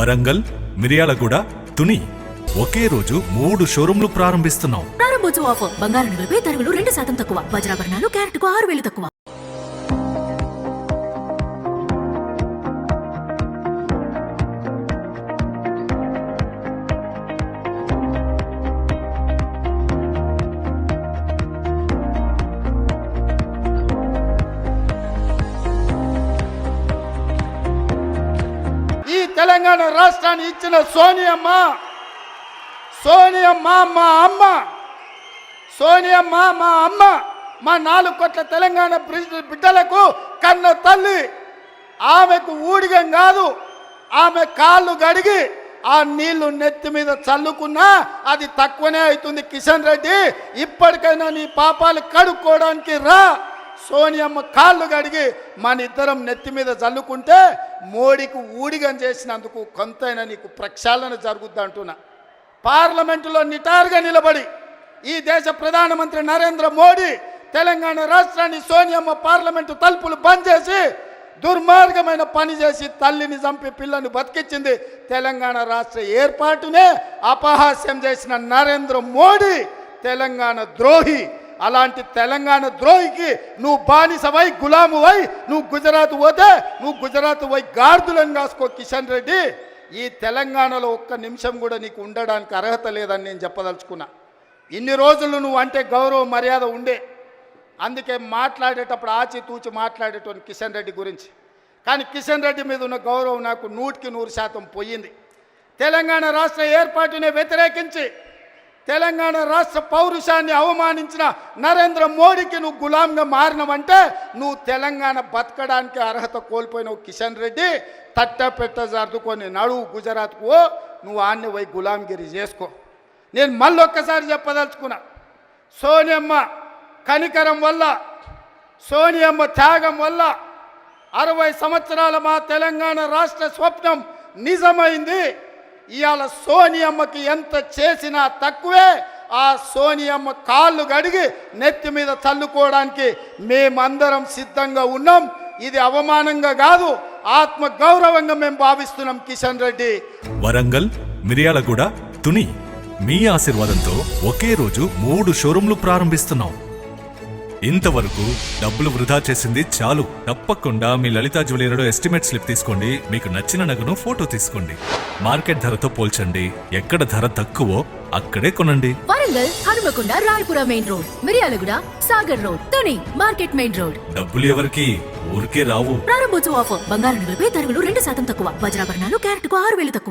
వరంగల్, మిర్యాలగూడ, తుని ఒకే రోజు 3 షోరూంలు ప్రారంభిస్తున్నాం. ప్రారంభోత్సవ ఆఫర్ బంగారు నగలపై తరుగులు 2% తక్కువ, వజ్రాభరణాలు క్యారెట్కు 6,000 తక్కువ. తెలంగాణ రాష్ట్రాన్ని ఇచ్చిన సోనియమ్మ మా అమ్మ, సోనియమ్మ మా అమ్మ, మా 4 కోట్ల తెలంగాణ బిడ్డలకు కన్న తల్లి. ఆమెకు ఊడిగం కాదు, ఆమె కాళ్ళు గడిగి ఆ నీళ్లు నెత్తి మీద చల్లుకున్నా అది తక్కువనే అవుతుంది. కిషన్ రెడ్డి, ఇప్పటికైనా నీ పాపాలు కడుక్కోవడానికి రా. సోనియమ్మ కాళ్ళు గడిగి మన ఇద్దరం నెత్తి మీద చల్లుకుంటే మోడీకి ఊడిగం చేసినందుకు కొంతైనా నీకు ప్రక్షాళన జరుగుద్ది అంటున్నా. పార్లమెంటులో నిటారుగా నిలబడి ఈ దేశ ప్రధానమంత్రి నరేంద్ర మోడీ తెలంగాణ రాష్ట్రాన్ని సోనియమ్మ పార్లమెంటు తలుపులు బంద్ చేసి దుర్మార్గమైన పని చేసి తల్లిని చంపి పిల్లని బతికించింది. తెలంగాణ రాష్ట్ర ఏర్పాటునే అపహాస్యం చేసిన నరేంద్ర మోడీ తెలంగాణ ద్రోహి. అలాంటి తెలంగాణ ద్రోహికి నువ్వు బానిసవై గులామువై నువ్వు గుజరాత్ పోతే నువ్వు గుజరాత్ పోయి గార్దులను కాసుకో. కిషన్ రెడ్డి, ఈ తెలంగాణలో ఒక్క నిమిషం కూడా నీకు ఉండడానికి అర్హత లేదని నేను చెప్పదలుచుకున్నా. ఇన్ని రోజులు నువ్వు అంటే గౌరవ మర్యాద ఉండే, అందుకే మాట్లాడేటప్పుడు ఆచితూచి మాట్లాడేటోని కిషన్ రెడ్డి గురించి. కానీ కిషన్ రెడ్డి మీద ఉన్న గౌరవం నాకు 100% పోయింది. తెలంగాణ రాష్ట్ర ఏర్పాటునే వ్యతిరేకించి తెలంగాణ రాష్ట్ర పౌరుషాన్ని అవమానించిన నరేంద్ర మోడీకి నువ్వు గులాంగా మారినవంటే నువ్వు తెలంగాణ బతకడానికి అర్హత కోల్పోయినవు. కిషన్ రెడ్డి, తట్టపెట్ట జరుదుకొని నడువు గుజరాత్కు, నువ్వు ఆన్ని పోయి గులాంగిరి చేసుకో. నేను మళ్ళొక్కసారి చెప్పదలుచుకున్నా, సోనియమ్మ కనికరం వల్ల, సోనియమ్మ త్యాగం వల్ల 60 సంవత్సరాల మా తెలంగాణ రాష్ట్ర స్వప్నం నిజమైంది. ఇవాళ సోనియమ్మకి ఎంత చేసినా తక్కువే. ఆ సోనియమ్మ కాళ్ళు గడిగి నెత్తి మీద చల్లుకోవడానికి మేమందరం సిద్ధంగా ఉన్నాం. ఇది అవమానంగా కాదు, ఆత్మ గౌరవంగా మేము భావిస్తున్నాం. కిషన్ రెడ్డి, వరంగల్, మిర్యాలగూడ, తుని మీ ఆశీర్వాదంతో ఒకే రోజు 3 షోరూంలు ప్రారంభిస్తున్నాం. ఇంతవరకు డబ్బులు వృధా చేసింది చాలు. తప్పకుండా మీ లలితా జ్యువెలరీలో ఎస్టిమేట్ స్లిప్ తీసుకోండి. మీకు నచ్చిన నగను ఫోటో తీసుకోండి. మార్కెట్ ధరతో పోల్చండి. ఎక్కడ ధర తక్కువో అక్కడే కొనండి. Warangal, Hanumakonda, Rayapura main road, Miryalaguda, Sagar road, Tuni market main road. డబ్బులు ఎవరికి ఊరికే రావు. ప్రారంభోత్సవ ఆఫర్ బంగారు నగలపై తరుగులు 2% తక్కువ, వజ్రాభరణాలు క్యారెట్కు 6,000 తక్కువ.